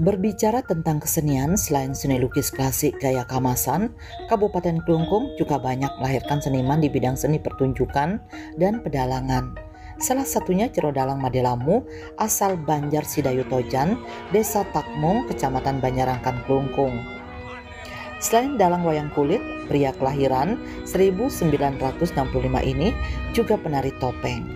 Berbicara tentang kesenian, selain seni lukis klasik gaya Kamasan, Kabupaten Klungkung juga banyak melahirkan seniman di bidang seni pertunjukan dan pedalangan. Salah satunya Ciro Dalang Madelamu, asal Banjar Sidayu Tojan, Desa Takmung, Kecamatan Banjarangkan, Klungkung. Selain dalang wayang kulit, pria kelahiran 1965 ini juga penari topeng.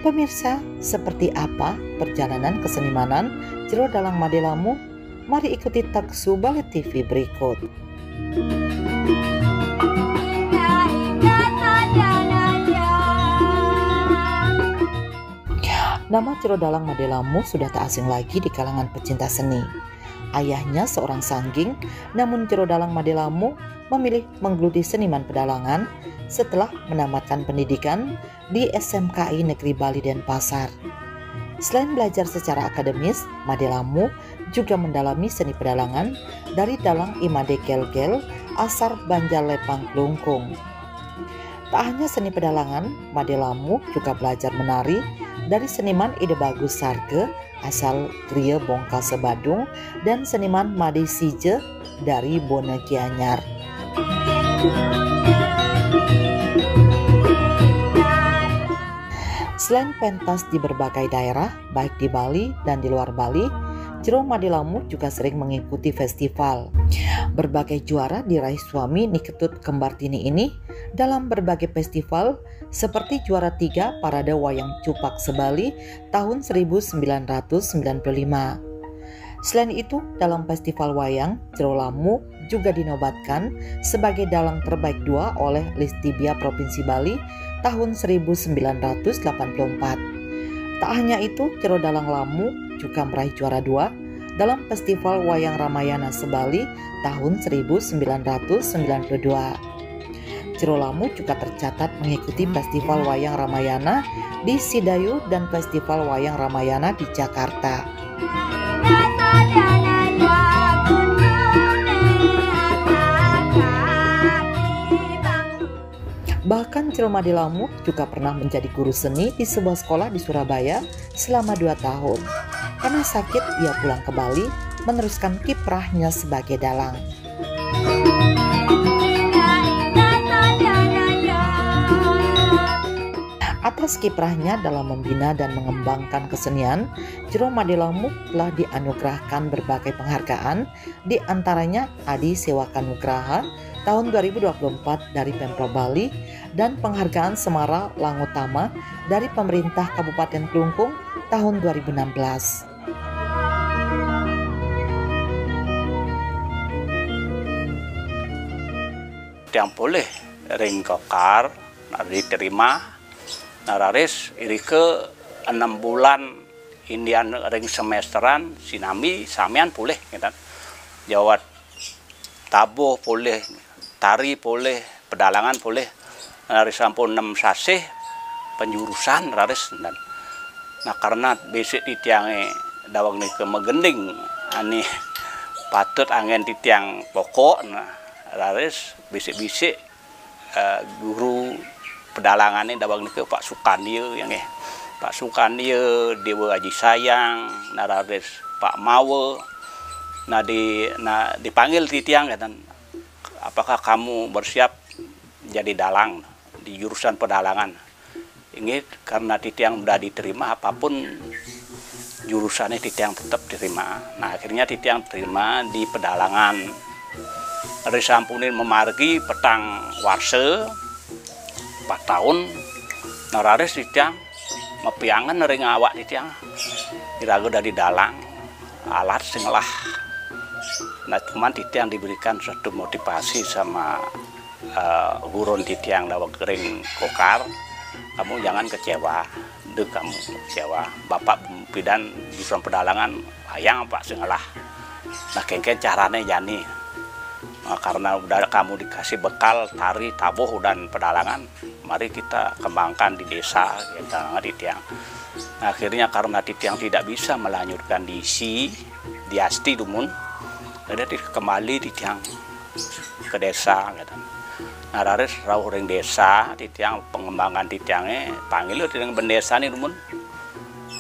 Pemirsa, seperti apa perjalanan kesenimanan Ciro Dalang Madelamu? Mari ikuti Taksu Balai TV berikut. Nama Ciro Dalang Madelamu sudah tak asing lagi di kalangan pecinta seni. Ayahnya seorang sangging, namun Ciro Dalang Madelamu memilih menggeluti seniman pedalangan setelah menamatkan pendidikan di SMKI Negeri Bali Denpasar. Selain belajar secara akademis, Madelamu juga mendalami seni pedalangan dari dalang Imade Gel-Gel asal Banjarlepang, Klungkung. Tak hanya seni pedalangan, Madelamu juga belajar menari dari seniman Ide Bagus Sarge asal Kriya Bongka Sebadung dan seniman Made Sije dari Bone Gianyar. Selain pentas di berbagai daerah, baik di Bali dan di luar Bali, Ciro Madelamu juga sering mengikuti festival. Berbagai juara diraih suami Niketut Kembartini ini dalam berbagai festival seperti juara 3 Parade Wayang Cupak Sebali tahun 1995. Selain itu, dalam festival wayang, Ciro Lamu juga dinobatkan sebagai dalang terbaik 2 oleh Listibia Provinsi Bali tahun 1984. Tak hanya itu, Ciro Dalang Lamu juga meraih juara 2 dalam Festival Wayang Ramayana Sebali tahun 1992. Ciro Lamu juga tercatat mengikuti Festival Wayang Ramayana di Sidayu dan Festival Wayang Ramayana di Jakarta. Bahkan Ciro Madelamu juga pernah menjadi guru seni di sebuah sekolah di Surabaya selama 2 tahun. Karena sakit, ia pulang ke Bali meneruskan kiprahnya sebagai dalang. Atas kiprahnya dalam membina dan mengembangkan kesenian, Ciro Madelamu telah dianugerahkan berbagai penghargaan, di antaranya Adi Sewaka Nugraha tahun 2024 dari Pemprov Bali dan penghargaan Semara Langutama dari pemerintah Kabupaten Klungkung tahun 2016. Yang boleh ring kokar diterima nararis irike 6 bulan Indian ring semesteran sinami samian boleh gitu. Jawat tabuh boleh, tari boleh, pedalangan boleh. Nararis sampun 6 sasih penjurusan nararis dan nah karena besok di tiange dawang nih ke megending ani patut angin di tiang pokok nah nararis bisik-bisik guru pedalangan ini dawang nih ke Pak Sukanio yang Pak Sukanio Dewa Haji Sayang nararis Pak Mawe dipanggil di tiang kan apakah kamu bersiap jadi dalang di jurusan pedalangan ini karena titiang sudah diterima apapun jurusannya titiang tetap diterima. Nah akhirnya titiang terima di pedalangan. Dari sampunin memargi petang warse 4 tahun. Nararis titiang mepiangan ring awak titiang diragu dari dalang alat singelah. Nah cuman titiang diberikan suatu motivasi sama gurun titiang dawang kering kokar. Kamu jangan kecewa, kamu kecewa. Bapak bidan jurusan pedalangan, hayang Pak sengalah. Nah kengken caranya jani. Nah, karena udah kamu dikasih bekal tari, tabuh dan pedalangan, mari kita kembangkan di desa, kita di tiang. Nah, akhirnya karena titiang tidak bisa melanjutkan di Asti Dumun, jadi kembali titiang ke desa, gitu. Nah, raris rauh ring desa, titiang pengembangan titiangnya panggil dengan bendesa nih dumun.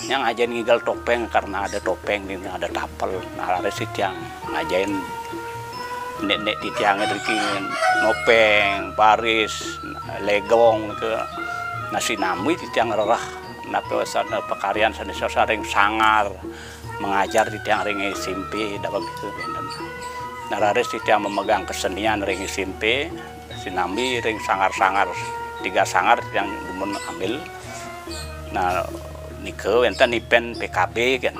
yang ngajain ngigal topeng karena ada topeng ini ada tapel. Nah ada sih yang ngajain nek di tiangnya dari nopeng, baris, legong ke nasi nami di tiang rerah. Nape sana pekarian sana saring sangar mengajar di tiang ring SMP dapat itu. Nah ada sih yang memegang kesenian ring SMP, sinambi ring sangar-sangar 3 sangar yang demen ambil. Nah nike enten pen PKB kan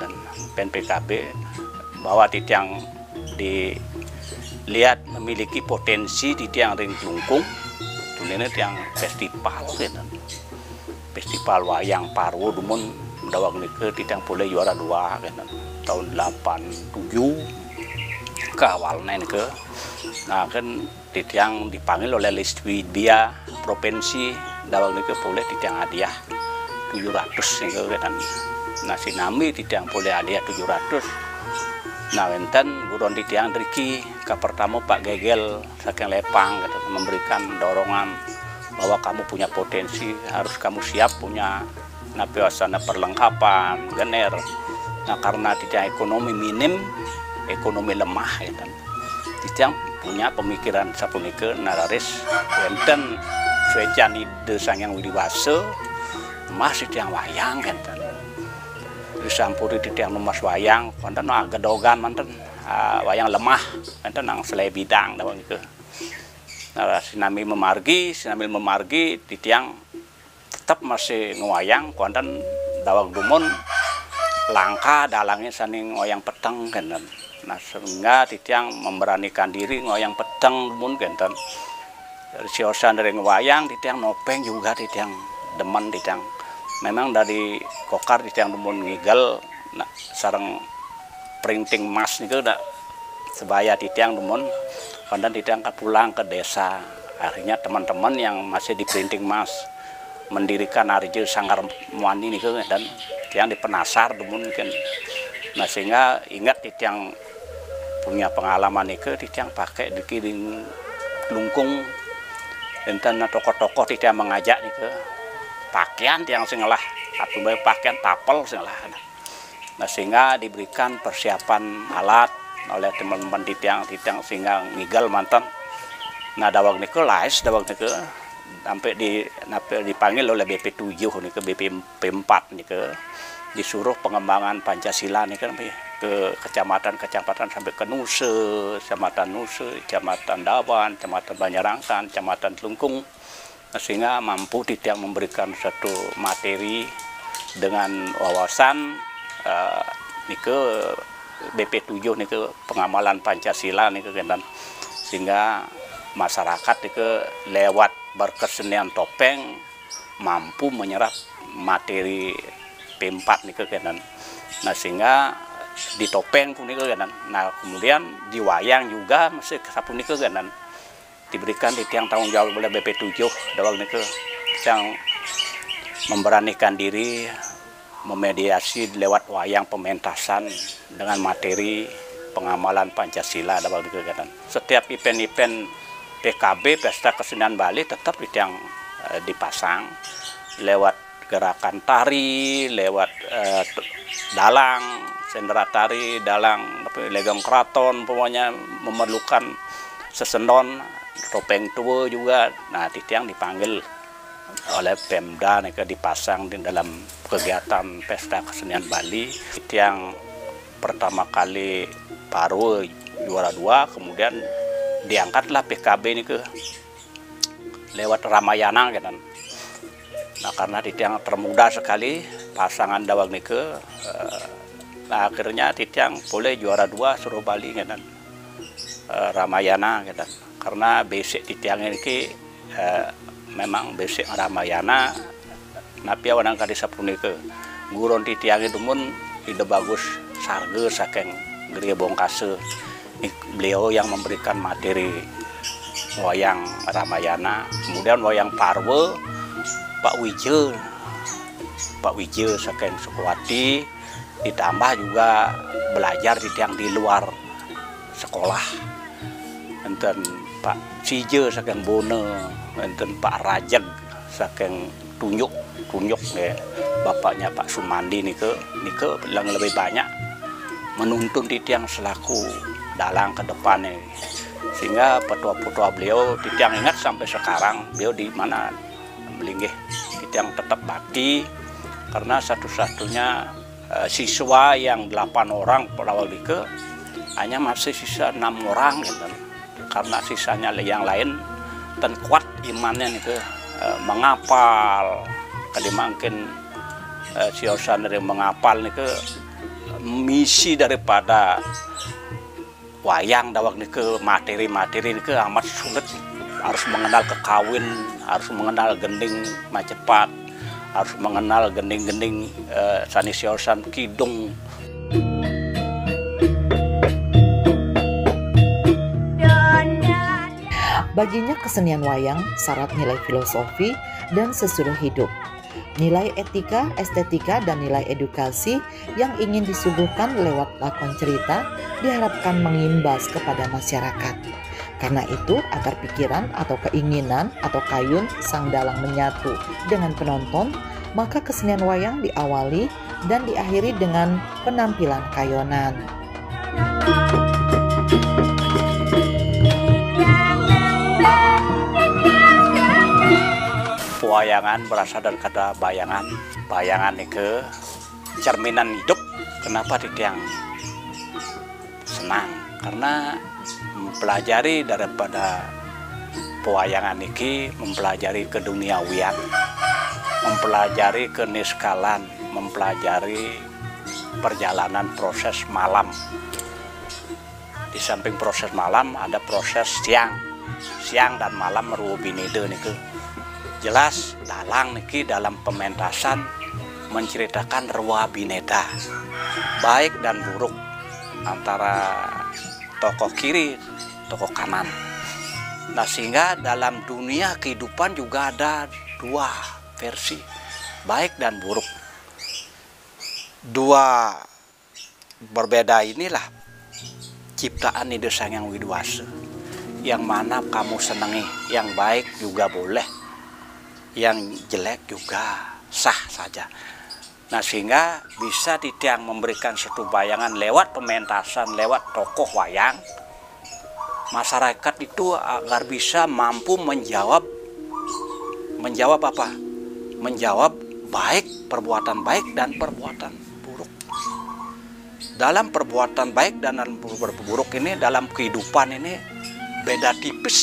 pen PKB bahwa tiang dilihat memiliki potensi di tiang ring Jungkung ini tiang festival kan festival wayang Parwo demen dawang nike tiang boleh juara 2 kan tahun 87 ke awalnya nike. Nah kan tiang dipanggil oleh Liswibia provinsi dawang nike boleh tiang hadiah 700 nih kan. Nah sinami tiang boleh hadiah 700. Nah wenten buron tiang Riki ke pertama Pak Gegel saking Lepang gitu, memberikan dorongan bahwa kamu punya potensi, harus kamu siap punya napiwasana perlengkapan gener. Nah karena tiang ekonomi minim, ekonomi lemah ya kan. Tiang punya pemikiran sapunike nararis wenten suejani desang yang widiwase masih tiang wayang kan disampuri di tiang numas wayang konten agak dogan manten wayang lemah enten nang selai bidang dawang itu. Nah sinami memargi di tiang tetap masih ngewayang konten dawang dumun langka dalangnya saning wayang peteng kan. Nah sehingga di tiang memberanikan diri ngoyang peteng dumun kan. Siosan dari ngewayang di tiang nopeng juga di tiang demen di tiang memang dari kokar di tiang demun ngigal nah, sarang printing mas itu udah sebaya di tiang demun kemudian di tiang pulang ke desa akhirnya teman-teman yang masih di printing mas mendirikan Arjo Sanggar Muani nih dan tiang di penasar demun kan. Nah sehingga ingat di tiang punya pengalaman itu di tiang pakai dikiring lungkung enten tokoh-tokoh di tiang mengajak nih ke pakaian yang singelah atau pakaian tapel singelah. Nah sehingga diberikan persiapan alat oleh teman-teman di tiang sehingga ngigal mantan. Nah dawang niku lais dawang niku sampai dipanggil oleh BP7 nih ke BP4 nih ke disuruh pengembangan Pancasila nih kan ke kecamatan sampai ke Nuse, Kecamatan Nuse, Kecamatan Dawan, Kecamatan Banyarangsan, Kecamatan Telungkung. Sehingga mampu tidak memberikan satu materi dengan wawasan nike BP7 nike pengamalan Pancasila nike kan sehingga masyarakat nike lewat berkesenian topeng mampu menyerap materi P4 nike kan. Nah sehingga di topeng pun nike kan. Nah kemudian di wayang juga masih sapun nike kan. Diberikan di tiang tanggung jawab oleh BP7 dawang niku yang memberanikan diri memediasi lewat wayang pementasan dengan materi pengamalan Pancasila dawang niku kan. Setiap event-event PKB Pesta Kesenian Bali tetap di tiang dipasang lewat gerakan tari, lewat dalang, sendera tari, dalang, legong keraton pokoknya memerlukan sesendon topeng tua juga. Nah tiang dipanggil oleh Pemda nih dipasang di dalam kegiatan Pesta Kesenian Bali. Tiang pertama kali Parwo juara 2 kemudian diangkatlah PKB ini ke lewat Ramayana kan. Nah karena tiang termuda sekali pasangan dawang nih nah, akhirnya tiang boleh juara 2 suruh Bali kan Ramayana kan. Karena basic di tiang ini memang basic Ramayana napi awan kali sapune ke guron di tiang itu pun ide bagus sarge saking Gria Bongkase beliau yang memberikan materi wayang Ramayana. Kemudian wayang Parwo Pak Wije saking Sukuwati ditambah juga belajar di tiang di luar sekolah enten Pak Cije saking Bone, enten Pak Rajeg saking tunjuk ya bapaknya Pak Sumandi nike yang lebih banyak menuntun Titiang selaku dalang ke depan ini. Sehingga petua-petua beliau Titiang ingat sampai sekarang beliau di mana melinggih Titiang tetap bakti karena satu-satunya siswa yang 8 orang perawal dike hanya masih sisa 6 orang gitu. Karena sisanya yang lain dan kuat imannya nih mengapal kali mungkin siosan dari mengapal nih misi daripada wayang dawak nih materi-materi nih amat sulit, harus mengenal kekawin, harus mengenal gending macepat, harus mengenal gending-gending sani siosan kidung. Baginya kesenian wayang syarat nilai filosofi dan sesudah hidup, nilai etika, estetika, dan nilai edukasi yang ingin disuguhkan lewat lakon cerita diharapkan mengimbas kepada masyarakat. Karena itu, agar pikiran atau keinginan atau kayun sang dalang menyatu dengan penonton, maka kesenian wayang diawali dan diakhiri dengan penampilan kayonan. Wayangan berasal dari kata bayangan. Bayangan itu cerminan hidup. Kenapa Titiang senang? Karena mempelajari daripada pewayangan ini, mempelajari keduniawian, mempelajari keniskalan, mempelajari perjalanan proses malam. Di samping proses malam ada proses siang dan malam merubinide niku. Jelas dalang niki dalam pementasan menceritakan ruwa bineda, baik dan buruk antara tokoh kiri, tokoh kanan. Nah sehingga dalam dunia kehidupan juga ada dua versi, baik dan buruk. Dua berbeda inilah ciptaan Ide Sang Hyang Widi-Wasa. Yang mana kamu senangi, yang baik juga boleh, yang jelek juga sah saja. Nah sehingga bisa Titiang memberikan satu bayangan lewat pementasan, lewat tokoh wayang, masyarakat itu agar bisa mampu menjawab apa? Menjawab baik, perbuatan baik dan perbuatan buruk. Dalam perbuatan baik dan buruk ini, dalam kehidupan ini beda tipis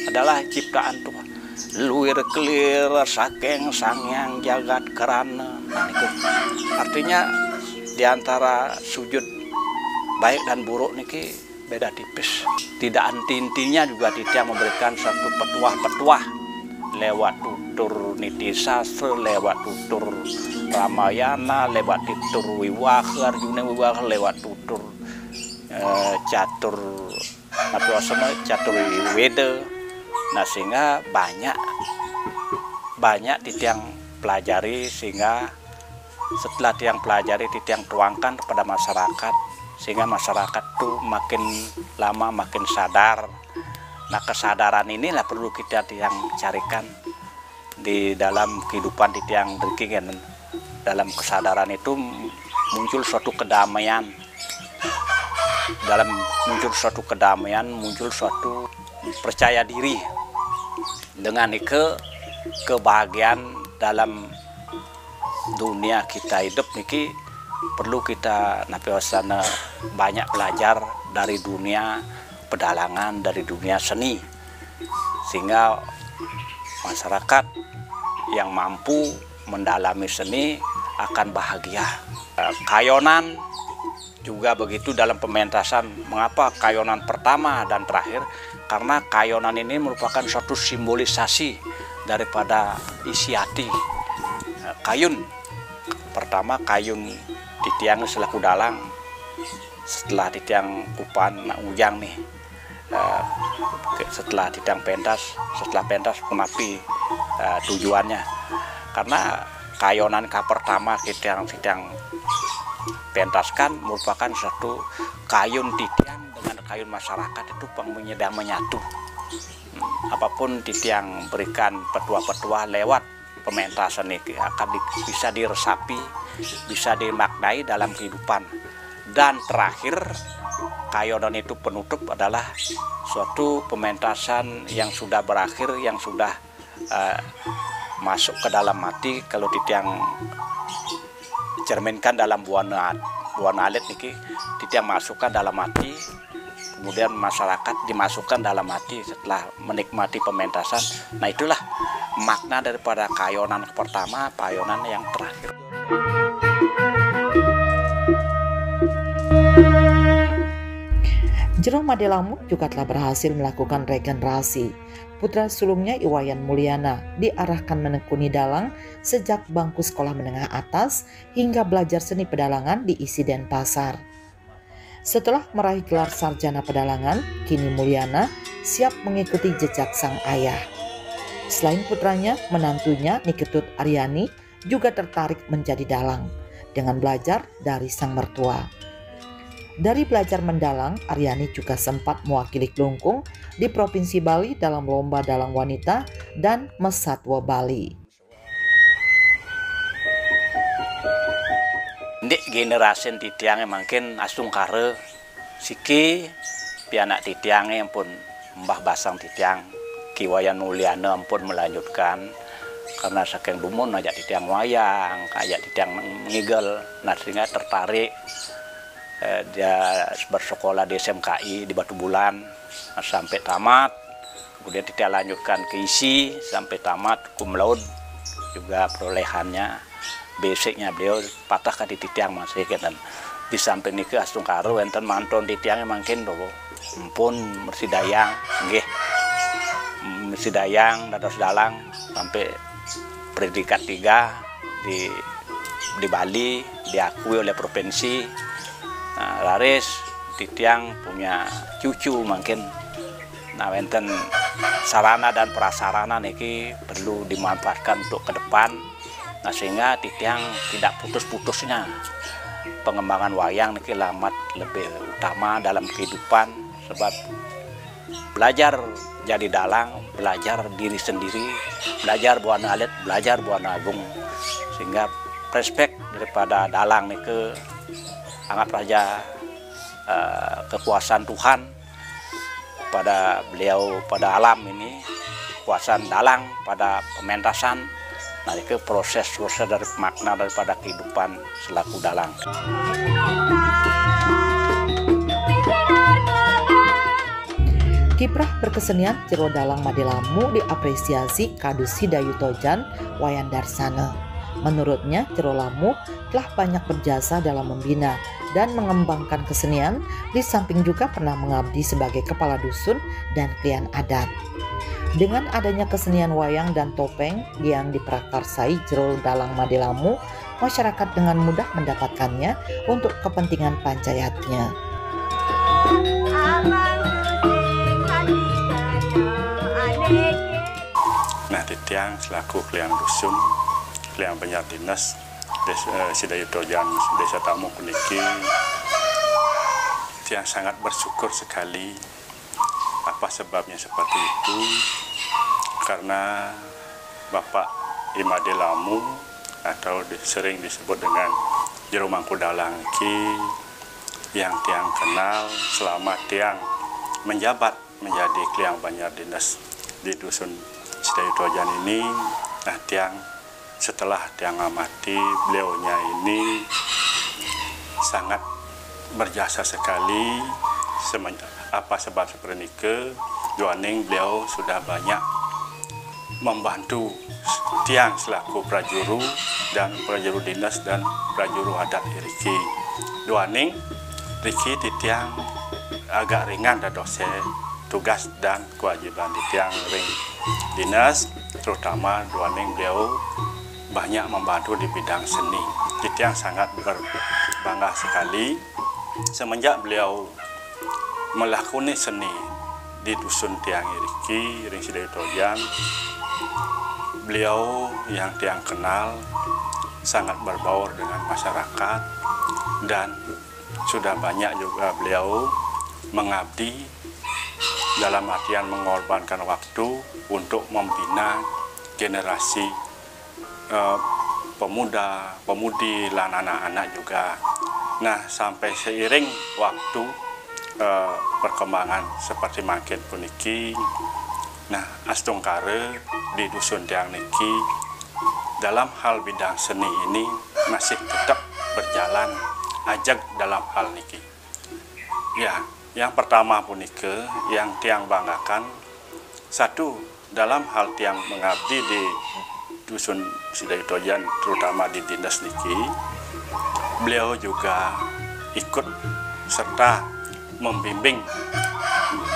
adalah ciptaan Tuhan. Luwir kelir saking sangyang jagat kerana. Nah, itu artinya diantara sujud baik dan buruk niki beda tipis. Tidak anti-intinya juga Titiang memberikan satu petuah-petuah lewat tutur niti sastra, lewat tutur Ramayana, lewat tutur Wiwaha, Arjuna Wiwaha, lewat tutur catur Weda. Nah sehingga banyak Titiang pelajari, sehingga setelah Titiang pelajari Titiang tuangkan kepada masyarakat, sehingga masyarakat tuh makin lama makin sadar. Nah kesadaran inilah perlu kita Titiang carikan di dalam kehidupan Titiang dengking. Dalam kesadaran itu muncul suatu kedamaian, muncul suatu percaya diri. Dengan itu kebahagiaan dalam dunia kita hidup niki perlu kita napiwasana banyak belajar dari dunia pedalangan, dari dunia seni, sehingga masyarakat yang mampu mendalami seni akan bahagia. Kayonan juga begitu dalam pementasan. Mengapa kayonan pertama dan terakhir? Karena kayonan ini merupakan suatu simbolisasi daripada isi hati. Kayun pertama, kayun Titiang selaku dalang. Setelah Titiang kupan ujang nih, setelah Titiang pentas, kenapi tujuannya. Karena kayonan pertama Titiang pentaskan merupakan satu kayun Titiang dengan kayun masyarakat itu menyatu. Apapun Titiang berikan petua-petua lewat pementasan ini akan bisa diresapi, bisa dimaknai dalam kehidupan. Dan terakhir, kayonan itu penutup adalah suatu pementasan yang sudah berakhir, yang sudah masuk ke dalam hati. Kalau titiang cerminkan dalam buana alit niki, titiang masukkan dalam hati, kemudian masyarakat dimasukkan dalam hati setelah menikmati pementasan. Nah, itulah makna daripada kayonan pertama, kayonan yang terakhir. Jero Madelamu juga telah berhasil melakukan regenerasi. Putra sulungnya Iwayan Mulyana diarahkan menekuni dalang sejak bangku sekolah menengah atas hingga belajar seni pedalangan di ISI Denpasar. Setelah meraih gelar sarjana pedalangan, kini Mulyana siap mengikuti jejak sang ayah. Selain putranya, menantunya Niketut Aryani juga tertarik menjadi dalang dengan belajar dari sang mertua. Dari belajar mendalang, Aryani juga sempat mewakili Klungkung di Provinsi Bali dalam lomba dalang wanita dan Mesatwa Bali. Di generasi titiang makin asung kare siki pianak titiang yang pun mbah basang titiang Kiwayan Mulyana pun melanjutkan karena saking dumun ajak titiang wayang, ajak titiang ngigel, nah sehingga tertarik. Dia bersekolah di SMKI di Batu Bulan sampai tamat, kemudian tidak lanjutkan ke ISI sampai tamat cum laude, juga perolehannya basicnya beliau patah ke titiang masih dan di samping ini ke astung karo enten manton titiangnya makin dobo pun mersidayang nggih mersidayang dados dalang sampai predikat 3 di Bali diakui oleh provinsi. Nah, laris titiang punya cucu mungkin. Nah, enten sarana dan prasarana niki perlu dimanfaatkan untuk ke depan. Nah, sehingga titiang tidak putus-putusnya pengembangan wayang niki lamat lebih utama dalam kehidupan, sebab belajar jadi dalang, belajar diri sendiri, belajar buana alit, belajar buana agung, sehingga respect daripada dalang niki anggap saja kekuasaan Tuhan pada beliau, pada alam ini, kekuasaan dalang pada pementasan. Nah, itu proses dari makna daripada kehidupan selaku dalang. Kiprah berkesenian jero dalang Madelamu diapresiasi Kadus Hidayutojan Wayan Darsana. Menurutnya, Jero Lamu telah banyak berjasa dalam membina dan mengembangkan kesenian, di samping juga pernah mengabdi sebagai kepala dusun dan klien adat. Dengan adanya kesenian wayang dan topeng yang diprakarsai Jero Dalang Madelamu, masyarakat dengan mudah mendapatkannya untuk kepentingan pancayatnya. Nah, titiang selaku klien dusun, klien penyiar dinas Sidayutojan Desa Tamu Kuniki, yang sangat bersyukur sekali. Apa sebabnya seperti itu? Karena Bapak Madelamu atau sering disebut dengan Jero Mangku Dalang yang tiang kenal selama tiang menjabat menjadi klien penyiar dinas di dusun Sidayutojan ini. Nah, tiang setelah tiang amati beliaunya ini sangat berjasa sekali. Apa sebab seperti ini? Joaning beliau sudah banyak membantu tiang selaku prajuru dan prajuru dinas dan prajuru adat Riki. Joaning Riki titiang agak ringan dan dosen tugas dan kewajiban di tiang ring dinas, terutama Joaning beliau banyak membantu di bidang seni. Titiang sangat berbangga sekali semenjak beliau melakoni seni di dusun tiang Riki, Ring Sidayutojan. Beliau yang tiang kenal sangat berbaur dengan masyarakat dan sudah banyak juga beliau mengabdi dalam artian mengorbankan waktu untuk membina generasi pemuda, pemudi, dan anak-anak juga. Nah, sampai seiring waktu perkembangan seperti makin puniki, nah astungkare di dusun tiang niki dalam hal bidang seni ini masih tetap berjalan ajak dalam hal niki. Ya, yang pertama punike yang tiang banggakan, satu dalam hal tiang mengabdi di dusun Sidayutojan terutama di dinas niki, beliau juga ikut serta membimbing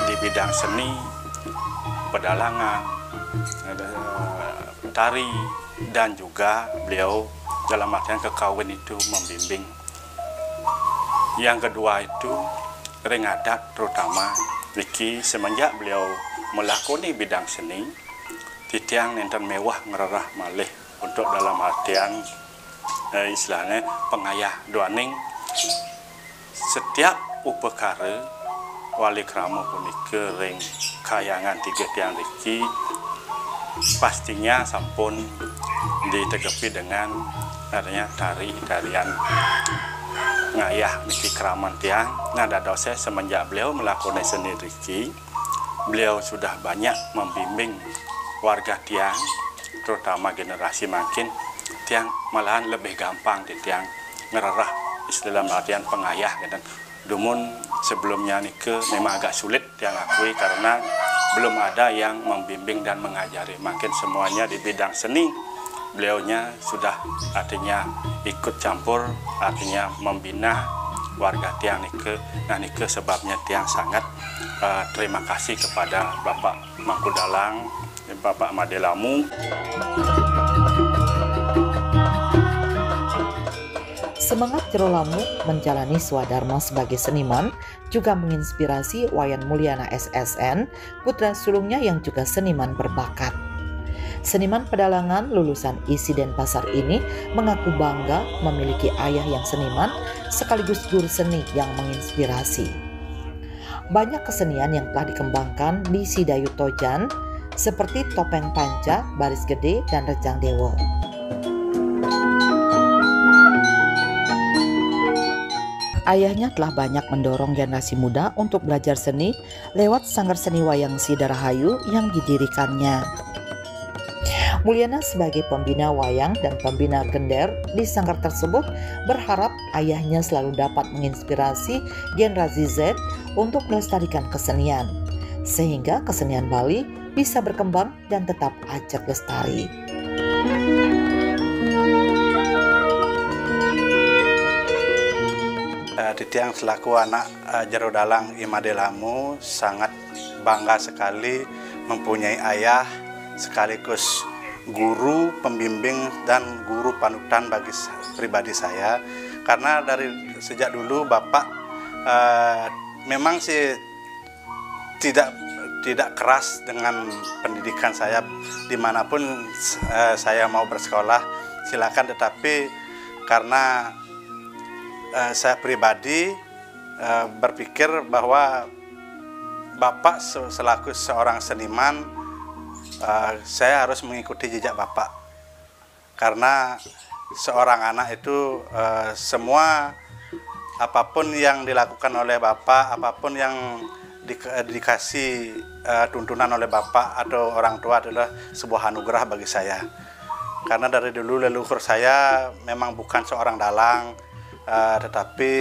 di bidang seni, pedalangan, tari, dan juga beliau dalam artian kekawin itu membimbing. Yang kedua itu ring adat terutama niki semenjak beliau melakoni bidang seni, titiang nenten mewah ngererah malih untuk dalam artian istilahnya pengayah doaning setiap upekare wali krama punike ring kayangan tiga tiang riki pastinya sampun ditegepi dengan adanya tarian ngayah niki kraman tiang. Nah, dadose semenjak beliau melakukan seni riki, beliau sudah banyak membimbing warga tiang, terutama generasi makin tiang malahan lebih gampang di tiang ngererah istilah latihan pengayah gitu. Namun sebelumnya nike memang agak sulit tiang akui karena belum ada yang membimbing dan mengajari. Makin semuanya di bidang seni, beliaunya sudah artinya ikut campur, artinya membina warga tiang nike. Nah, nike sebabnya tiang sangat terima kasih kepada Bapak Mangku Dalang, Bapak Madelamu. Semangat Jero Lamu menjalani swadharma sebagai seniman juga menginspirasi Wayan Mulyana SSN, putra sulungnya yang juga seniman berbakat. Seniman pedalangan lulusan ISI Denpasar ini mengaku bangga memiliki ayah yang seniman sekaligus guru seni yang menginspirasi. Banyak kesenian yang telah dikembangkan di Sidayutojan seperti topeng panca, baris gede, dan rejang dewa. Ayahnya telah banyak mendorong generasi muda untuk belajar seni lewat Sanggar Seni Wayang Sidarahayu yang didirikannya. Mulyana sebagai pembina wayang dan pembina gender di sanggar tersebut berharap ayahnya selalu dapat menginspirasi generasi Z untuk melestarikan kesenian, sehingga kesenian Bali bisa berkembang dan tetap ajak lestari. Titiang selaku anak Jero Dalang I Madelamu sangat bangga sekali mempunyai ayah sekaligus guru pembimbing dan guru panutan bagi pribadi saya, karena dari sejak dulu Bapak memang sih tidak keras dengan pendidikan saya, dimanapun saya mau bersekolah silakan, tetapi karena saya pribadi berpikir bahwa Bapak selaku seorang seniman, saya harus mengikuti jejak Bapak, karena seorang anak itu semua apapun yang dilakukan oleh Bapak, apapun yang dikasih tuntunan oleh Bapak atau orang tua adalah sebuah anugerah bagi saya, karena dari dulu leluhur saya memang bukan seorang dalang, tetapi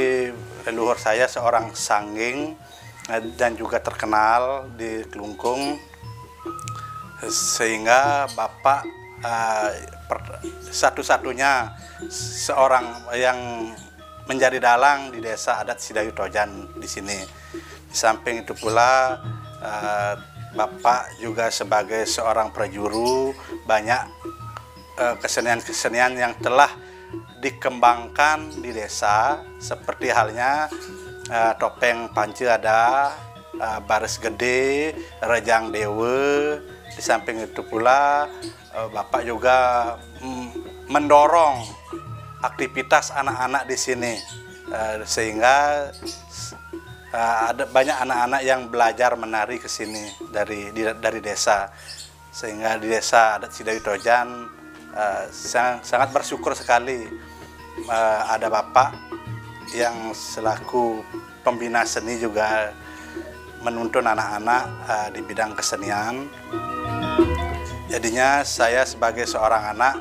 leluhur saya seorang sangging dan juga terkenal di Kelungkung, sehingga Bapak satu-satunya seorang yang menjadi dalang di desa adat Sidayutojan di sini. Di samping itu pula Bapak juga sebagai seorang prajuru banyak kesenian-kesenian yang telah dikembangkan di desa, seperti halnya topeng panci ada, baris gede, rejang dewa. Di samping itu pula Bapak juga mendorong aktivitas anak-anak di sini, sehingga ada banyak anak-anak yang belajar menari ke sini dari desa, sehingga di desa adat Sidayutojan sangat bersyukur sekali ada Bapak yang selaku pembina seni juga menuntun anak-anak di bidang kesenian. Jadinya saya sebagai seorang anak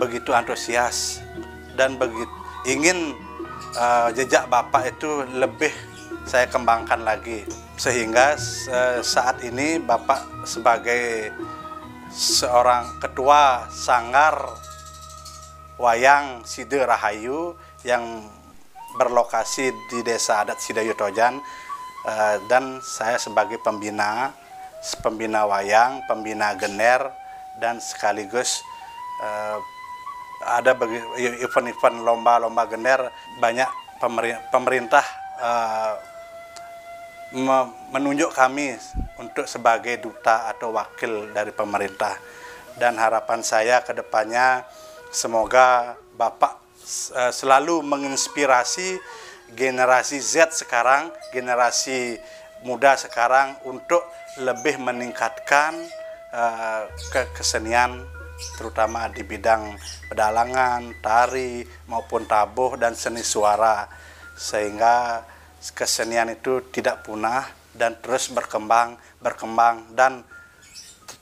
begitu antusias dan begitu ingin jejak Bapak itu lebih saya kembangkan lagi, sehingga saat ini Bapak sebagai seorang ketua Sanggar Wayang Side Rahayu yang berlokasi di Desa Adat Sidayu Tojan, dan saya sebagai pembina wayang, pembina gener, dan sekaligus ada event-event lomba-lomba gener. Banyak pemerintah menunjuk kami untuk sebagai duta atau wakil dari pemerintah, dan harapan saya ke depannya semoga Bapak selalu menginspirasi generasi Z sekarang, generasi muda sekarang untuk lebih meningkatkan kesenian, terutama di bidang pedalangan, tari maupun tabuh dan seni suara, sehingga kesenian itu tidak punah dan terus berkembang dan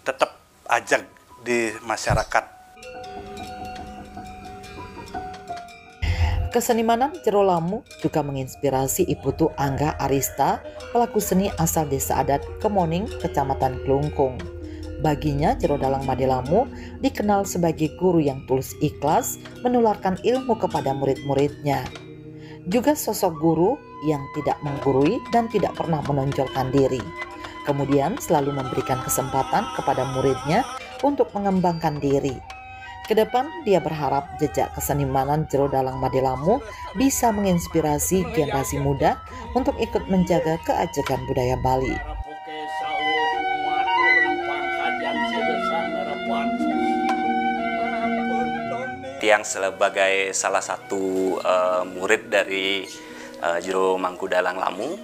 tetap ajak di masyarakat. Kesenimanan Jero Lamu juga menginspirasi Iputu Angga Arista, pelaku seni asal Desa Adat Kemoning, Kecamatan Klungkung. Baginya, Jero Dalang Made Lamu dikenal sebagai guru yang tulus ikhlas menularkan ilmu kepada murid-muridnya. Juga sosok guru yang tidak menggurui dan tidak pernah menonjolkan diri. Kemudian selalu memberikan kesempatan kepada muridnya untuk mengembangkan diri. Kedepan dia berharap jejak kesenimanan Jero Dalang Made Lamu bisa menginspirasi generasi muda untuk ikut menjaga keajegan budaya Bali. Tiang sebagai salah satu murid dari Jero Mangkudalang Lamu,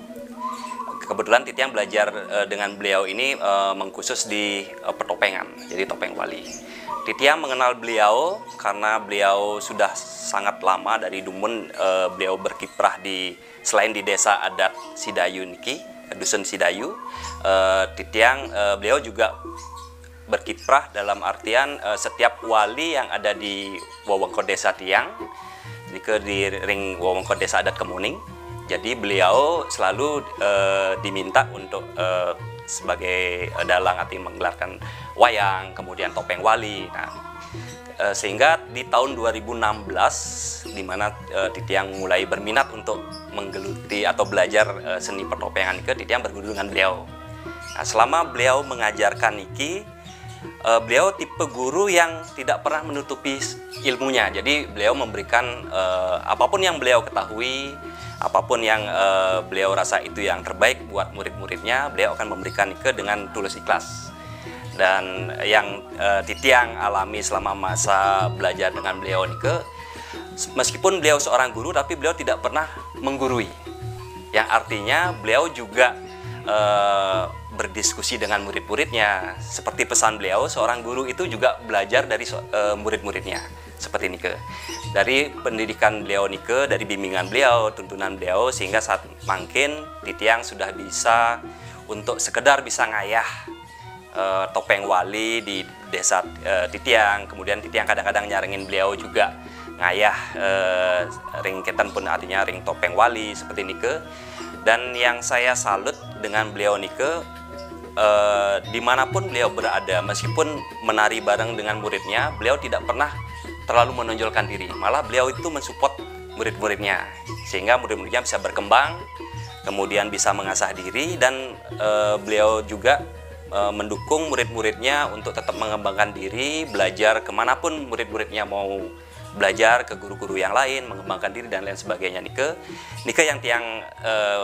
kebetulan Titiang belajar dengan beliau ini mengkhusus di pertopengan, jadi topeng wali. Titiang mengenal beliau karena beliau sudah sangat lama dari Dumun, beliau berkiprah selain di Desa Adat Sidayu niki, Dusun Sidayu. Titiang beliau juga berkiprah dalam artian setiap wali yang ada di wewengkon desa Tiang, di ring wewengkon Desa Adat Kemuning. Jadi beliau selalu diminta untuk sebagai dalang arti menggelarkan wayang, kemudian topeng wali. Nah, sehingga di tahun 2016 di mana Titiang mulai berminat untuk menggeluti atau belajar seni pertopengan niki, Titiang berguru dengan beliau. Nah, selama beliau mengajarkan niki, beliau tipe guru yang tidak pernah menutupi ilmunya. Jadi beliau memberikan apapun yang beliau ketahui, apapun yang beliau rasa itu yang terbaik buat murid-muridnya, beliau akan memberikan nike dengan tulus ikhlas. Dan yang Titiang alami selama masa belajar dengan beliau nike, meskipun beliau seorang guru, tapi beliau tidak pernah menggurui. Yang artinya beliau juga berdiskusi dengan murid-muridnya. Seperti pesan beliau, seorang guru itu juga belajar dari murid-muridnya. Seperti nike. Dari pendidikan beliau nike, dari bimbingan beliau, tuntunan beliau, sehingga saat makin Titiang sudah bisa untuk sekedar bisa ngayah topeng wali di desa Titiang. Kemudian Titiang kadang-kadang nyaringin beliau juga ngayah ring ketan pun artinya ring topeng wali seperti nike. Dan yang saya salut dengan beliau nike, dimanapun beliau berada, meskipun menari bareng dengan muridnya, beliau tidak pernah terlalu menonjolkan diri. Malah beliau itu mensupport murid-muridnya, sehingga murid-muridnya bisa berkembang, kemudian bisa mengasah diri, dan beliau juga mendukung murid-muridnya untuk tetap mengembangkan diri, belajar kemanapun murid-muridnya mau belajar, ke guru-guru yang lain, mengembangkan diri dan lain sebagainya. Nike yang Tiang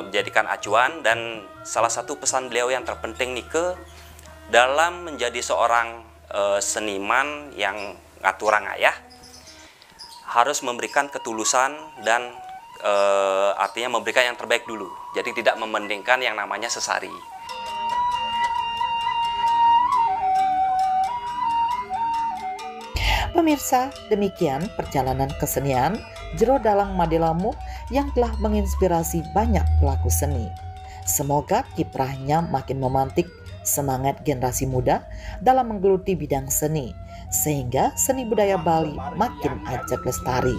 menjadikan acuan, dan salah satu pesan beliau yang terpenting nike dalam menjadi seorang seniman yang ngaturang ayah harus memberikan ketulusan dan artinya memberikan yang terbaik dulu. Jadi tidak mementingkan yang namanya sesari. Pemirsa, demikian perjalanan kesenian Jero Dalang Madelamu yang telah menginspirasi banyak pelaku seni. Semoga kiprahnya makin memantik semangat generasi muda dalam menggeluti bidang seni, sehingga seni budaya Bali makin ajak lestari.